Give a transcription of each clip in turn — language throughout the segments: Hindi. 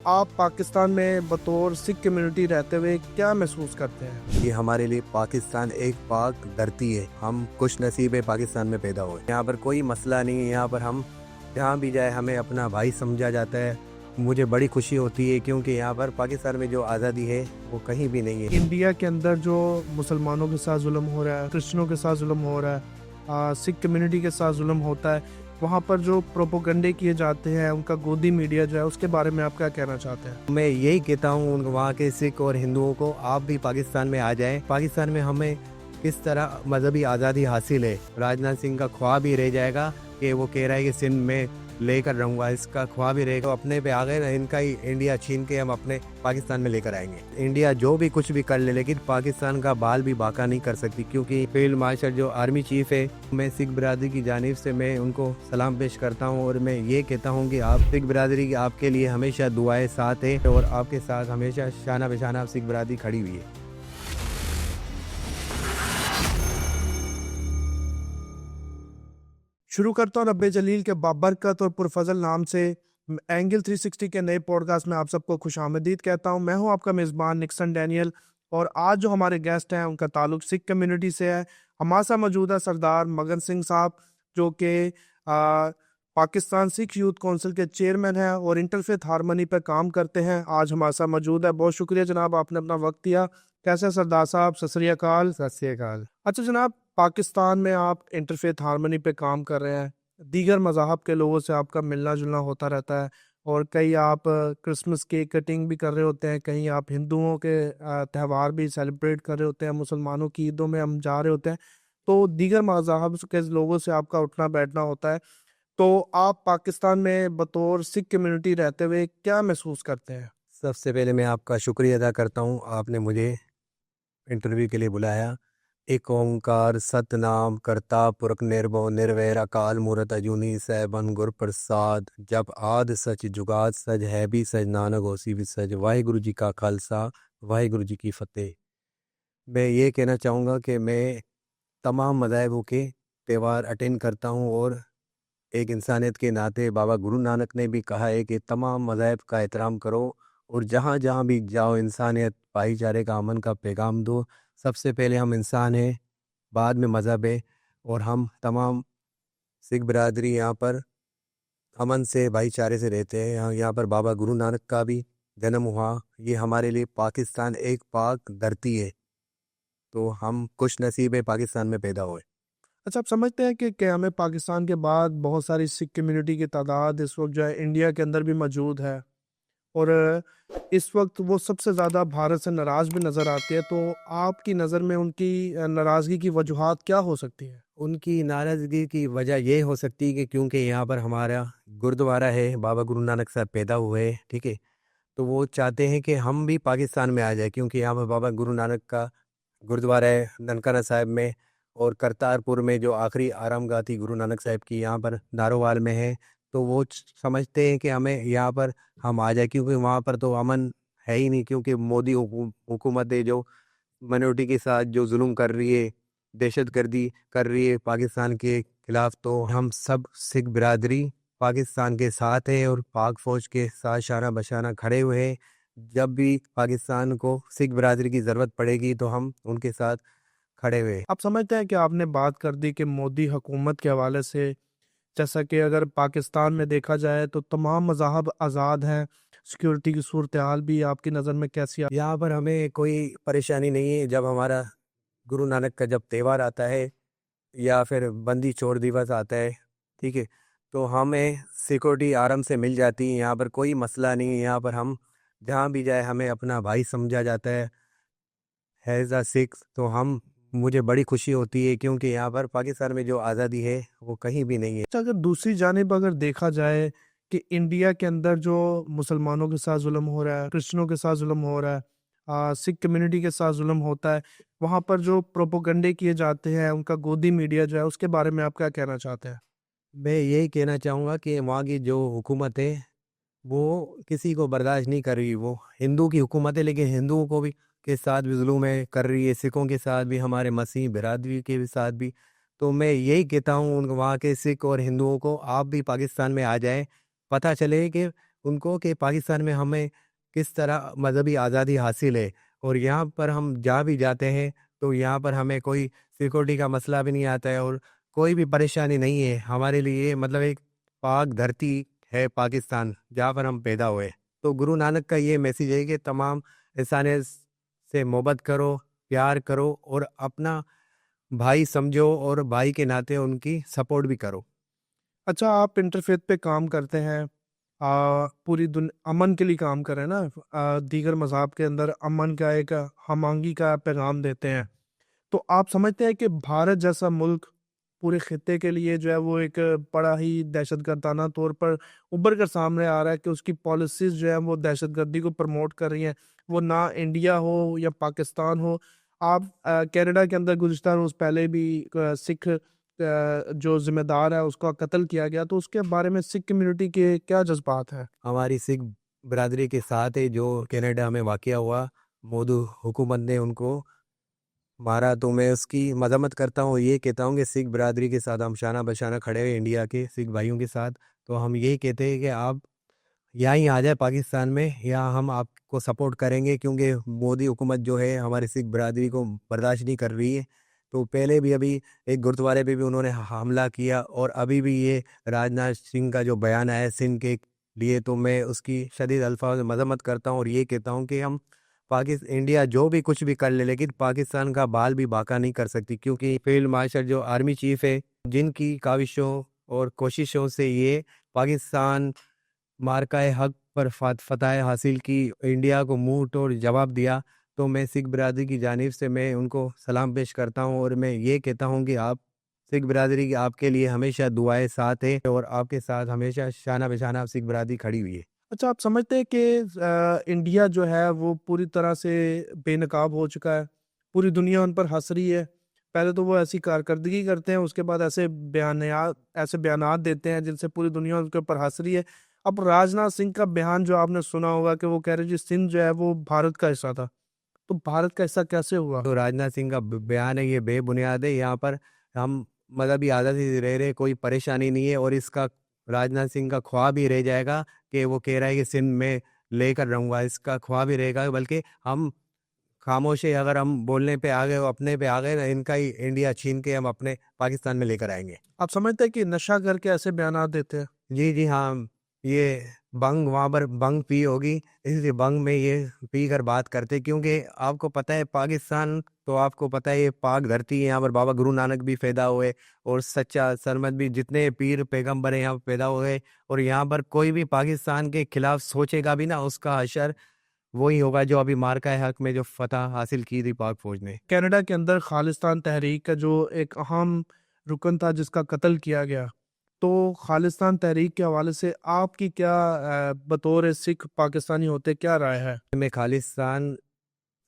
आप पाकिस्तान में बतौर सिख कम्युनिटी रहते हुए क्या महसूस करते हैं? ये हमारे लिए पाकिस्तान एक पाक धरती है। हम खुश नसीब है पाकिस्तान में पैदा हुए। यहाँ पर कोई मसला नहीं है। यहाँ पर हम जहाँ भी जाए हमें अपना भाई समझा जाता है। मुझे बड़ी खुशी होती है क्योंकि यहाँ पर पाकिस्तान में जो आज़ादी है वो कहीं भी नहीं है। इंडिया के अंदर जो मुसलमानों के साथ जुल्म हो रहा है, क्रिश्चियनों के साथ जुल्म हो रहा है, सिख कम्युनिटी के साथ जुल्म होता है, वहाँ पर जो प्रोपोगंडे किए जाते हैं, उनका गोदी मीडिया जो है, उसके बारे में आप क्या कहना चाहते हैं? मैं यही कहता हूँ वहाँ के सिख और हिंदुओं को, आप भी पाकिस्तान में आ जाएं। पाकिस्तान में हमें किस तरह मजहबी आज़ादी हासिल है। राजनाथ सिंह का ख्वाब ही रह जाएगा कि वो कह रहा है कि सिंध में लेकर रहूँगा, इसका ख्वाब ही रहेगा। तो अपने पे आ गए ना, इनका ही इंडिया छीन के हम अपने पाकिस्तान में लेकर आएंगे। इंडिया जो भी कुछ भी कर ले लेकिन पाकिस्तान का बाल भी बाका नहीं कर सकती, क्योंकि फील्ड मार्शल जो आर्मी चीफ है, मैं सिख बिरादरी की जानिब से मैं उनको सलाम पेश करता हूँ और मैं ये कहता हूँ कि आप सिख बिरादरी की आपके लिए हमेशा दुआएं साथ है और आपके साथ हमेशा शाना बेशाना सिख बिरादरी खड़ी हुई है। शुरू करता हूँ रब्बे जलील के बाबरकत और पुरफजल नाम से एंगल 360 के नए पॉडकास्ट में आप सबको खुशामदीद कहता हूँ। मैं हूँ आपका मेज़बान निक्सन डैनियल और आज जो हमारे गेस्ट हैं उनका ताल्लुक सिख कम्युनिटी से है। हमारे साथ मौजूद है सरदार मगन सिंह साहब, जो कि पाकिस्तान सिख यूथ काउंसिल के चेयरमैन हैं और इंटरफेथ हारमनी पर काम करते हैं। आज हमारे साथ मौजूद है। बहुत शुक्रिया जनाब, आपने अपना वक्त दिया। कैसे हैं सरदार साहब? सत श्री अकाल। सत श्री अकाल। अच्छा जनाब, पाकिस्तान में आप इंटरफेथ हारमनी पे काम कर रहे हैं, दीगर मज़ाहब के लोगों से आपका मिलना जुलना होता रहता है और कई आप क्रिसमस केक कटिंग भी कर रहे होते हैं, कहीं आप हिंदुओं के त्यौहार भी सेलिब्रेट कर रहे होते हैं, मुसलमानों की ईदों में हम जा रहे होते हैं, तो दीगर मज़ाहब के लोगों से आपका उठना बैठना होता है। तो आप पाकिस्तान में बतौर सिख कम्युनिटी रहते हुए क्या महसूस करते हैं? सबसे पहले मैं आपका शुक्रिया अदा करता हूँ, आपने मुझे इंटरव्यू के लिए बुलाया। एक ओंकार सतनाम करता पुरख निर्भव निर्वैर अकाल मूरत अजूनी सैबन गुर प्रसाद जब आद सच जुगाद सच है भी सच नानक होसी भी सच। वाहिगुरु जी का खालसा, वाहिगुरु जी की फतेह। मैं ये कहना चाहूँगा कि मैं तमाम मज़ाहिबों के त्यौहार अटेंड करता हूँ और एक इंसानियत के नाते बाबा गुरु नानक ने भी कहा है कि तमाम मज़ाहिब का एहतराम करो और जहाँ जहाँ भी जाओ इंसानियत भाईचारे का अमन का पैगाम दो। सबसे पहले हम इंसान हैं, बाद में मज़हब है और हम तमाम सिख बिरादरी यहाँ पर अमन से भाईचारे से रहते हैं। यहाँ पर बाबा गुरु नानक का भी जन्म हुआ। ये हमारे लिए पाकिस्तान एक पाक धरती है, तो हम खुश नसीब है पाकिस्तान में पैदा हुए। अच्छा, आप समझते हैं कि क्या हमें पाकिस्तान के बाद बहुत सारी सिख कम्युनिटी की तादाद इस वक्त जो है इंडिया के अंदर भी मौजूद है और इस वक्त वो सबसे ज़्यादा भारत से नाराज़ भी नज़र आती है, तो आपकी नज़र में उनकी नाराज़गी की वजूहात क्या हो सकती है? उनकी नाराज़गी की वजह ये हो सकती है कि क्योंकि यहाँ पर हमारा गुरुद्वारा है, बाबा गुरु नानक साहब पैदा हुए, ठीक है। तो वो चाहते हैं कि हम भी पाकिस्तान में आ जाए, क्योंकि यहाँ पर बाबा गुरु नानक का गुरुद्वारा है ननकाना साहिब में और करतारपुर में जो आखिरी आरामगाह थी गुरु नानक साहब की यहाँ पर नारोवाल में है। तो वो समझते हैं कि हमें यहाँ पर हम आ जाए, क्योंकि वहाँ पर तो अमन है ही नहीं, क्योंकि मोदी हुकूमत है जो माइनॉरिटी के साथ जो जुल्म कर रही है, दहशतगर्दी कर रही है पाकिस्तान के खिलाफ। तो हम सब सिख बिरादरी पाकिस्तान के साथ है और पाक फौज के साथ शाना बशाना खड़े हुए हैं। जब भी पाकिस्तान को सिख बिरादरी की ज़रूरत पड़ेगी तो हम उनके साथ खड़े हुए। आप समझते हैं कि आपने बात कर दी कि मोदी हुकूमत के हवाले से, जैसा कि अगर पाकिस्तान में देखा जाए तो तमाम मज़ाहब आज़ाद हैं, सिक्योरिटी की सूरत हाल भी आपकी नज़र में कैसी है? यहाँ पर हमें कोई परेशानी नहीं है। जब हमारा गुरु नानक का जब त्यौहार आता है या फिर बंदी छोड़ दिवस आता है, ठीक है, तो हमें सिक्योरिटी आराम से मिल जाती है। यहाँ पर कोई मसला नहीं है। यहाँ पर हम जहाँ भी जाए हमें अपना भाई समझा जाता है एज अ सिख। तो हम मुझे बड़ी खुशी होती है क्योंकि यहाँ पर पाकिस्तान में जो आज़ादी है वो कहीं भी नहीं है। अच्छा, अगर दूसरी जानिब अगर देखा जाए कि इंडिया के अंदर जो मुसलमानों के साथ जुल्म हो रहा है, क्रिश्चियनों के साथ जुल्म हो रहा है, सिख कम्युनिटी के साथ जुल्म होता है, वहाँ पर जो प्रोपोगंडे किए जाते हैं, उनका गोदी मीडिया जो है, उसके बारे में आप क्या कहना चाहते हैं? मैं यही कहना चाहूँगा कि वहाँ की जो हुकूमत है वो किसी को बर्दाश्त नहीं कर रही। वो हिंदू की हुकूमत है लेकिन हिंदुओं को भी के साथ भी जुल्म है कर रही है, सिखों के साथ भी, हमारे मसीह बिरादरी के भी साथ भी। तो मैं यही कहता हूँ उन वहाँ के सिख और हिंदुओं को, आप भी पाकिस्तान में आ जाएं, पता चले कि उनको कि पाकिस्तान में हमें किस तरह मज़हबी आज़ादी हासिल है, और यहाँ पर हम जहाँ भी जाते हैं तो यहाँ पर हमें कोई सिक्योरिटी का मसला भी नहीं आता है और कोई भी परेशानी नहीं है। हमारे लिए मतलब एक पाक धरती है पाकिस्तान, जहाँ पर हम पैदा हुए। तो गुरु नानक का ये मैसेज है कि तमाम इंसानियत से मोहब्बत करो, प्यार करो और अपना भाई समझो और भाई के नाते उनकी सपोर्ट भी करो। अच्छा, आप इंटरफेथ पे काम करते हैं, पूरी दुन अमन के लिए काम कर रहे हैं ना, दीगर मज़ाब के अंदर अमन का एक हम-आहंगी का पैगाम देते हैं। तो आप समझते हैं कि भारत जैसा मुल्क पूरे खित्ते के लिए जो है वो एक बड़ा ही दहशतगर्दाना तौर पर उभर कर सामने आ रहा है कि उसकी पॉलिसीज़ जो है वो दहशतगर्दी को प्रमोट कर रही हैं। वो ना इंडिया हो या पाकिस्तान हो। आप कनाडा के अंदर गुज़िश्ता रोज़ पहले भी सिख जो ज़िम्मेदार है उसका कत्ल किया गया, तो उसके बारे में सिख कम्युनिटी के क्या जज़्बात हैं? हमारी सिख बिरादरी के साथ है जो कनाडा में वाक़या हुआ, मोदी हुकूमत ने उनको मारा, तो मैं उसकी मज़म्मत करता हूँ। ये कहता हूँ कि सिख बिरादरी के साथ हम शाना बशाना खड़े हैं, इंडिया के सिख भाइयों के साथ। तो हम यही कहते हैं कि आप यहाँ ही आ जाए पाकिस्तान में, यहाँ हम आपको सपोर्ट करेंगे, क्योंकि मोदी हुकूमत जो है हमारी सिख बिरादरी को बर्दाश्त नहीं कर रही है। तो पहले भी अभी एक गुरुद्वारे पे भी उन्होंने हमला किया, और अभी भी ये राजनाथ सिंह का जो बयान आया सिंध के लिए, तो मैं उसकी शदीद अल्फाज में मज़म्मत करता हूँ और ये कहता हूँ कि हम इंडिया जो भी कुछ भी कर ले, लेकिन पाकिस्तान का बाल भी बाका नहीं कर सकती, क्योंकि फील्ड मार्शल जो आर्मी चीफ है, जिनकी काविशों और कोशिशों से ये पाकिस्तान मार्का हक पर फतह हासिल की, इंडिया को मुंह तोड़ जवाब दिया। तो मैं सिख बिरादरी की जानिब से मैं उनको सलाम पेश करता हूँ और मैं ये कहता हूँ कि आप सिख बिरादरी की आपके लिए हमेशा दुआएं साथ है और आपके साथ हमेशा शाना बेशाना सिख बिरादरी खड़ी हुई है। अच्छा, आप समझते हैं कि इंडिया जो है वो पूरी तरह से बेनकाब हो चुका है, पूरी दुनिया उन पर हँस रही है। पहले तो वो ऐसी कारकर्दगी करते हैं, उसके बाद ऐसे बयानात देते हैं जिनसे पूरी दुनिया उनके ऊपर हँस रही है। अब राजनाथ सिंह का बयान जो आपने सुना होगा कि वो कह रहे जी सिंध जो है वो भारत का हिस्सा था। तो भारत का हिस्सा कैसे हुआ? तो राजनाथ सिंह का बयान है, ये बेबुनियाद है। यहाँ पर हम मज़हबी आज़ादी से रह रहे, कोई परेशानी नहीं है, और इसका राजनाथ सिंह का ख्वाब ही रह जाएगा कि वो कह रहा है कि सिंध में लेकर रहूँगा, इसका ख्वाब ही रहेगा। बल्कि हम खामोश है, अगर हम बोलने पे आ गए, वो अपने पे आ गए ना, इनका ही इंडिया छीन के हम अपने पाकिस्तान में लेकर आएंगे। आप समझते हैं कि नशा करके ऐसे बयानात देते हैं? जी, जी, हाँ। ये भंग वहाँ पर भंग पी होगी, इसलिए भंग में ये पी कर बात करते, क्योंकि आपको पता है पाकिस्तान, तो आपको पता है ये पाक धरती है, यहाँ पर बाबा गुरु नानक भी पैदा हुए और सच्चा सरमद भी, जितने पीर पैगंबर हैं यहाँ पर पैदा हुए, और यहाँ पर कोई भी पाकिस्तान के खिलाफ सोचेगा भी ना, उसका हशर वही होगा जो अभी मार्का हक में जो फतह हासिल की थी पाक फौज ने। कनाडा के अंदर खालिस्तान तहरीक का जो एक अहम रुकन था जिसका कत्ल किया गया, तो खालिस्तान तहरीक के हवाले से आपकी क्या बतौर सिख पाकिस्तानी होते क्या राय है? मैं खालिस्तान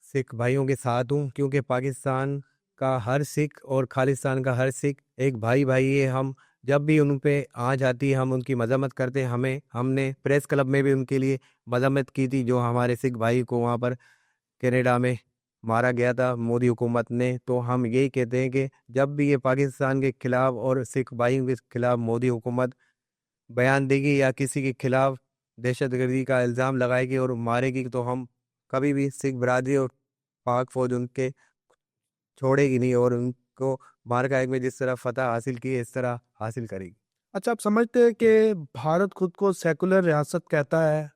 सिख भाइयों के साथ हूँ, क्योंकि पाकिस्तान का हर सिख और खालिस्तान का हर सिख एक भाई भाई है। हम जब भी उन पे आ जाती है हम उनकी मजम्मत करते हैं। हमने प्रेस क्लब में भी उनके लिए मजम्मत की थी, जो हमारे सिख भाई को वहाँ पर कनाडा में मारा गया था मोदी हुकूमत ने। तो हम यही कहते हैं कि जब भी ये पाकिस्तान के खिलाफ और सिख भाइयों के खिलाफ मोदी हुकूमत बयान देगी या किसी के खिलाफ दहशतगर्दी का इल्ज़ाम लगाएगी और मारेगी, तो हम कभी भी सिख बरादरी और पाक फौज उनके छोड़ेगी नहीं, और उनको मार्का एक में जिस तरह फतह हासिल की है, इस तरह हासिल करेगी। अच्छा, आप समझते हैं कि भारत खुद को सेकुलर रियासत कहता है,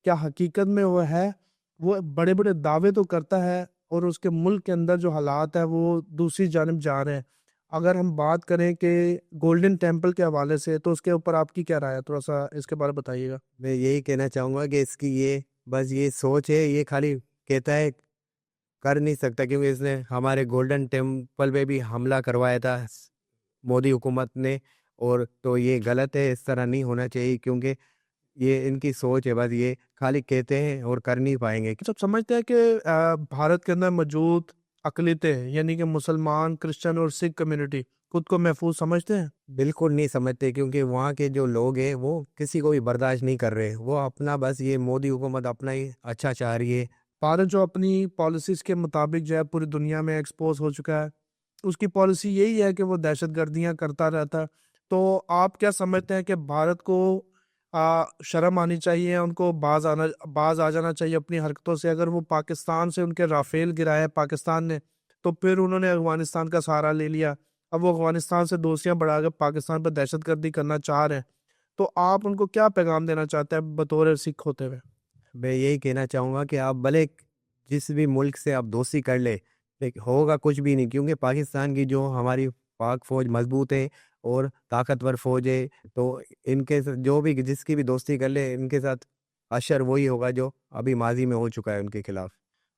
क्या हकीकत में वो है? वो बड़े बड़े दावे तो करता है और उसके मुल्क के अंदर जो हालात है वो दूसरी जानब जा रहे हैं। अगर हम बात करें कि गोल्डन टेम्पल के हवाले से, तो उसके ऊपर आपकी क्या राय है? थोड़ा सा इसके बारे में बताइएगा। मैं यही कहना चाहूँगा कि इसकी ये बस ये सोच है, ये खाली कहता है, कर नहीं सकता, क्योंकि इसने हमारे गोल्डन टेम्पल पे भी हमला करवाया था मोदी हुकूमत ने। और तो ये गलत है, इस तरह नहीं होना चाहिए, क्योंकि ये इनकी सोच है, बस ये खाली कहते हैं और कर नहीं पाएंगे। सब समझते हैं कि भारत के अंदर मौजूद अक़लियतें यानी कि मुसलमान, क्रिश्चियन और सिख कम्युनिटी खुद को महफूज समझते हैं? बिल्कुल नहीं समझते, क्योंकि वहाँ के जो लोग हैं वो किसी को भी बर्दाश्त नहीं कर रहे। वो अपना बस ये मोदी हुकूमत अपना ही अच्छा चाह रही है। भारत जो अपनी पॉलिसीज़ के मुताबिक जो है पूरी दुनिया में एक्सपोज़ हो चुका है। उसकी पॉलिसी यही है कि वो दहशतगर्दियाँ करता रहता है। तो आप क्या समझते हैं कि भारत को शर्म आनी चाहिए, उनको बाज आ जाना चाहिए अपनी हरकतों से। अगर वो पाकिस्तान से उनके राफेल गिराए पाकिस्तान ने, तो फिर उन्होंने अफ़गानिस्तान का सहारा ले लिया। अब वो अफ़गानिस्तान से दोस्तियाँ बढ़ाकर पाकिस्तान पर दहशतगर्दी करना चाह रहे हैं। तो आप उनको क्या पैगाम देना चाहते हैं बतौर सिख होते हुए? मैं यही कहना चाहूँगा कि आप भले जिस भी मुल्क से आप दोस्ती कर ले, लेकिन होगा कुछ भी नहीं, क्योंकि पाकिस्तान की जो हमारी पाक फ़ौज मजबूत है और ताकतवर फ़ौज है। तो इनके जो भी जिसकी भी दोस्ती कर ले, इनके साथ अशर वही होगा जो अभी माजी में हो चुका है उनके खिलाफ।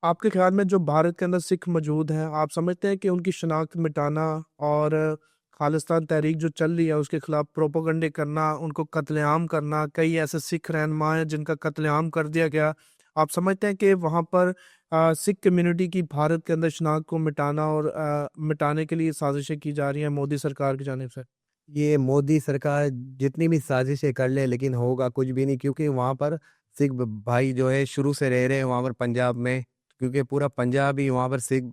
आपके ख्याल में जो भारत के अंदर सिख मौजूद हैं, आप समझते हैं कि उनकी शनाख्त मिटाना और खालिस्तान तहरीक जो चल रही है उसके खिलाफ प्रोपेगेंडे करना, उनको कत्लेआम करना, कई ऐसे सिख रहनुमा हैं जिनका कत्लेआम कर दिया गया। आप समझते हैं कि वहाँ पर सिख कम्युनिटी की भारत के अंदर शनाख्त को मिटाना और मिटाने के लिए साजिशें की जा रही हैं मोदी सरकार की जानिब से? ये मोदी सरकार जितनी भी साजिशें कर ले, लेकिन होगा कुछ भी नहीं, क्योंकि वहाँ पर सिख भाई जो है शुरू से रह रहे हैं वहाँ पर पंजाब में, क्योंकि पूरा पंजाब ही वहाँ पर सिख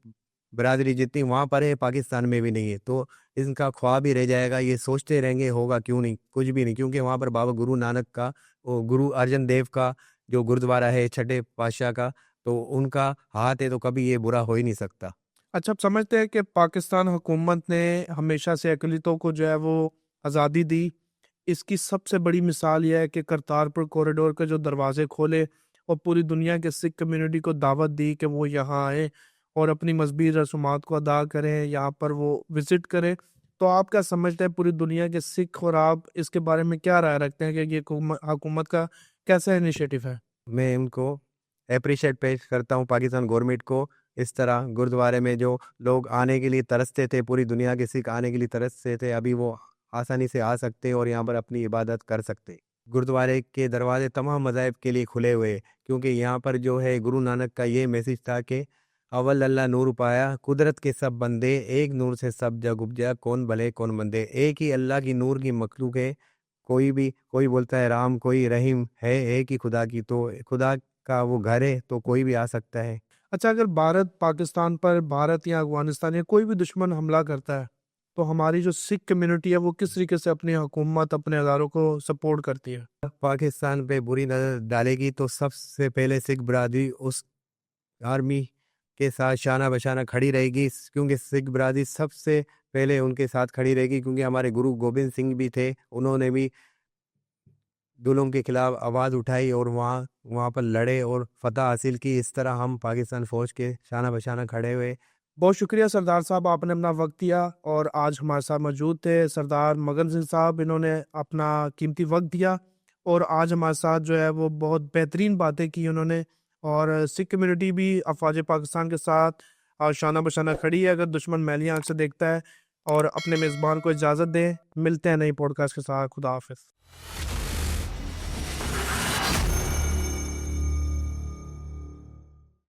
बिरादरी जितनी वहाँ पर है पाकिस्तान में भी नहीं है। तो इनका ख्वाब ही रह जाएगा, ये सोचते रहेंगे, होगा क्यों नहीं, कुछ भी नहीं, क्योंकि वहाँ पर बाबा गुरु नानक का, वो गुरु अर्जन देव का जो गुरुद्वारा है छठे पातशाह का, तो उनका हाथ है, तो कभी ये बुरा हो ही नहीं सकता। अच्छा, आप समझते हैं कि पाकिस्तान हुकूमत ने हमेशा से अक़लियतों को जो है वो आज़ादी दी। इसकी सबसे बड़ी मिसाल ये है कि करतारपुर कॉरिडोर के जो दरवाज़े खोले और पूरी दुनिया के सिख कम्युनिटी को दावत दी कि वो यहाँ आएँ और अपनी मज़हबी रसूमात को अदा करें, यहाँ पर वो विज़िट करें। तो आप क्या समझते हैं पूरी दुनिया के सिख और आप इसके बारे में क्या राय रखते हैं कि ये हुकूमत का कैसा इनिशिएटिव है? मैं उनको एप्रिशिएट पेश करता हूँ पाकिस्तान गवर्नमेंट को। इस तरह गुरुद्वारे में जो लोग आने के लिए तरसते थे, पूरी दुनिया के सिख आने के लिए तरसते थे, अभी वो आसानी से आ सकते हैं और यहाँ पर अपनी इबादत कर सकते हैं। गुरुद्वारे के दरवाजे तमाम मज़ाहिब के लिए खुले हुए हैं, क्योंकि यहाँ पर जो है गुरु नानक का ये मैसेज था कि अव्वल अल्लाह नूर पाया, कुदरत के सब बंदे, एक नूर से सब जग उपजा, कौन भले कौन मंदे। एक ही अल्लाह की नूर की मखलूक है, कोई बोलता है राम, कोई रहीम है, एक ही खुदा की, तो खुदा का वो घर है, तो कोई भी आ सकता है। अच्छा, अगर भारत पाकिस्तान पर भारत या अफ़गानिस्तान या कोई भी दुश्मन हमला करता है, तो हमारी जो सिख कम्युनिटी है वो किस तरीके से अपनी हुकूमत, अपने अदारों को सपोर्ट करती है? पाकिस्तान पे बुरी नज़र डालेगी तो सबसे पहले सिख बिरादरी उस आर्मी के साथ शाना बशाना खड़ी रहेगी, क्योंकि सिख बिरादरी सबसे पहले उनके साथ खड़ी रहेगी, क्योंकि हमारे गुरु गोबिंद सिंह भी थे, उन्होंने भी जुल्म के खिलाफ आवाज़ उठाई और वहाँ वहाँ पर लड़े और फतह हासिल की। इस तरह हम पाकिस्तान फ़ौज के शाना बशाना खड़े हुए। बहुत शुक्रिया सरदार साहब, आपने अपना वक्त दिया और आज हमारे साथ मौजूद थे सरदार मगन सिंह साहब। इन्होंने अपना कीमती वक्त दिया और आज हमारे साथ जो है वो बहुत बेहतरीन बातें की उन्होंने। और सिख कम्युनिटी भी अफवाज पाकिस्तान के साथ शाना बशाना खड़ी है अगर दुश्मन मैली आंख से देखता है। और अपने मेज़बान को इजाज़त दें, मिलते हैं नई पॉडकास्ट के साथ। खुदा हाफिज़।